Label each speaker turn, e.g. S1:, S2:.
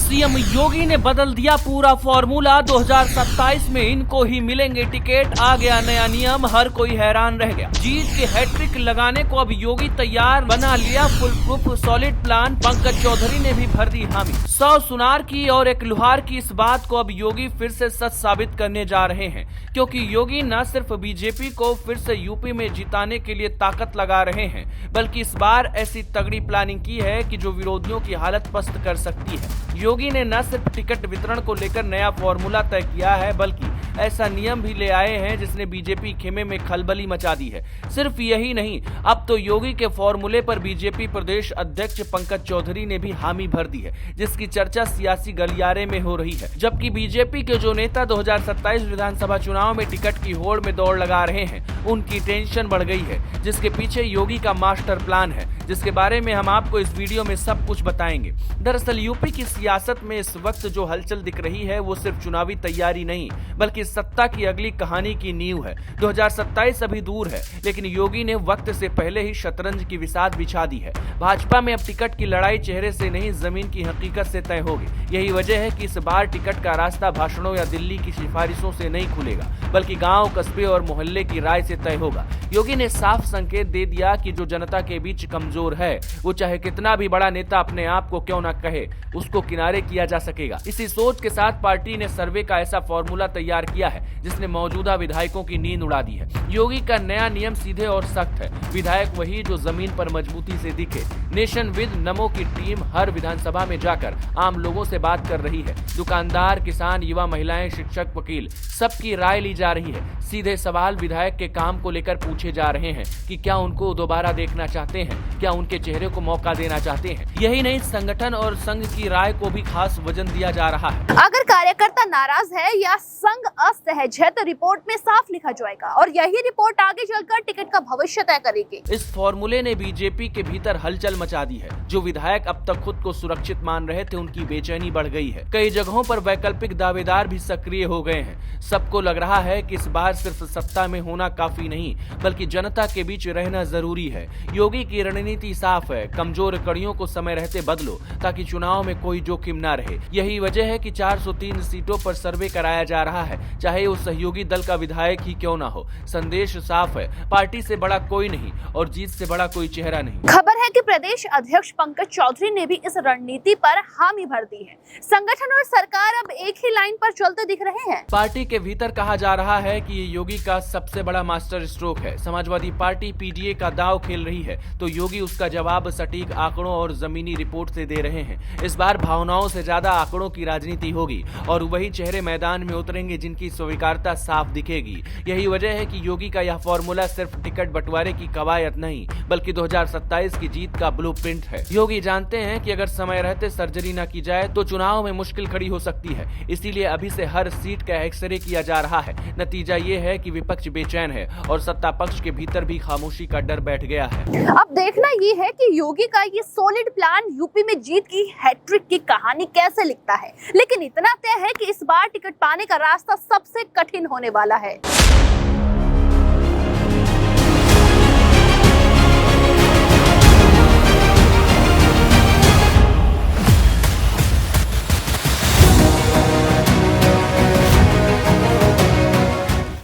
S1: CM योगी ने बदल दिया पूरा फॉर्मूला। 2027 में इनको ही मिलेंगे टिकट। आ गया नया नियम, हर कोई हैरान रह गया। जीत के हैट्रिक लगाने को अब योगी तैयार, बना लिया full proof solid plan. Pankaj Chaudhary ने भी भर दी हामी। 100 सुनार की और एक लुहार की इस बात को अब योगी फिर से सच साबित करने जा रहे हैं, क्योंकि योगी न सिर्फ बीजेपी को फिर से यूपी में जिताने के लिए ताकत लगा रहे हैं, बल्कि इस बार ऐसी तगड़ी प्लानिंग की है कि जो विरोधियों की हालत पस्त कर सकती है। योगी ने न सिर्फ टिकट वितरण को लेकर नया फॉर्मूला तय किया है, बल्कि ऐसा नियम भी ले आए हैं जिसने बीजेपी खेमे में खलबली मचा दी है। सिर्फ यही नहीं, अब तो योगी के फॉर्मूले पर बीजेपी प्रदेश अध्यक्ष पंकज चौधरी ने भी हामी भर दी है, जिसकी चर्चा सियासी गलियारे में हो रही है। जबकि बीजेपी के जो नेता 2027 विधानसभा चुनाव में टिकट की होड़ में दौड़ लगा रहे हैं, उनकी टेंशन बढ़ गई है, जिसके पीछे योगी का मास्टर प्लान है, जिसके बारे में हम आपको इस वीडियो में सब कुछ बताएंगे। दरअसल यूपी की सियासत में इस वक्त जो हलचल दिख रही है, वो सिर्फ चुनावी तैयारी नहीं, बल्कि सत्ता की अगली कहानी की नींव है। 2027 अभी दूर है, लेकिन योगी ने वक्त से पहले ही शतरंज की विसात बिछा दी है। भाजपा में अब टिकट की लड़ाई चेहरे से नहीं, जमीन की हकीकत से तय होगी। यही वजह है कि इस बार टिकट का रास्ता भाषणों या दिल्ली की सिफारिशों से नहीं खुलेगा, बल्कि गांव, कस्बे और मोहल्ले की राय से तय होगा। योगी ने साफ संकेत दे दिया कि जो जनता के बीच कमजोर है, वो चाहे कितना भी बड़ा नेता अपने आप को क्यों ना कहे, उसको किनारे किया जा सकेगा। इसी सोच के साथ पार्टी ने सर्वे का ऐसा फॉर्मूला तैयार किया है जिसने मौजूदा विधायकों की नींद उड़ा दी है। योगी का नया नियम सीधे और सख्त है। विधायक वही जो जमीन पर मजबूती से दिखे। नेशन विद नमो की टीम हर विधानसभा में जाकर आम लोगों से बात कर रही है। दुकानदार, किसान, युवा, महिलाएं, शिक्षक, वकील, सबकी राय ली जा रही है। सीधे सवाल विधायक के काम को लेकर पूछे जा रहे हैं कि क्या उनको दोबारा देखना चाहते हैं, क्या उनके चेहरे को मौका देना चाहते हैं। यही नहीं, संगठन और संघ की राय को भी खास वजन दिया जा रहा है।
S2: अगर कार्यकर्ता नाराज है या संघ असहज है तो रिपोर्ट में साफ लिखा जाएगा, और यही रिपोर्ट आगे चलकर टिकट का भविष्य तय करेगी।
S1: इस फॉर्मूले ने बीजेपी के भीतर हलचल मचा दी है। जो विधायक अब तक खुद को सुरक्षित मान रहे थे, उनकी बेचैनी बढ़ गई है। कई जगहों पर वैकल्पिक दावेदार भी सक्रिय हो गए हैं। सबको लग रहा है कि इस बार सिर्फ सत्ता में होना काफी नहीं, बल्कि जनता के बीच रहना जरूरी है। योगी की रणनीति साफ है, कमजोर कड़ियों को समय रहते बदलो, ताकि चुनाव में कोई जोखिम न रहे। यही वजह है कि 403 सीटों पर सर्वे कराया जा रहा है, चाहे वो सहयोगी दल का विधायक ही क्यों ना हो। संदेश साफ है, पार्टी से बड़ा कोई नहीं और जीत से बड़ा कोई चेहरा नहीं।
S2: खबर है कि प्रदेश अध्यक्ष पंकज चौधरी ने भी इस रणनीति पर हामी भर दी है। संगठन और सरकार अब एक ही लाइन पर चलते दिख रहे हैं।
S1: पार्टी के भीतर कहा जा रहा है कि ये योगी का सबसे बड़ा मास्टर स्ट्रोक है। समाजवादी पार्टी पीडीए का दांव खेल रही है, तो योगी उसका जवाब सटीक आंकड़ों और जमीनी रिपोर्ट से दे रहे हैं। इस बार भावनाओं से ज्यादा आंकड़ों की राजनीति होगी, और वही चेहरे मैदान में उतरेंगे जिनकी स्वीकार्यता साफ दिखेगी। यही वजह है कि योगी का यह फॉर्मूला सिर्फ टिकट बंटवारे की कवायद नहीं, बल्कि 2027 की जीत का ब्लूप्रिंट है। योगी जानते हैं कि अगर समय रहते सर्जरी न की जाए तो चुनाव में मुश्किल खड़ी हो सकती है। इसीलिए अभी से हर सीट का एक्सरे किया जा रहा है। नतीजा ये है कि विपक्ष बेचैन है और सत्ता पक्ष के भीतर भी खामोशी का डर बैठ गया है।
S2: अब देखना ये है कि योगी का ये सॉलिड प्लान यूपी में जीत की हैट्रिक की कहानी कैसे लिखता है। लेकिन इतना तय है कि इस बार टिकट पाने का रास्ता सबसे कठिन होने वाला है।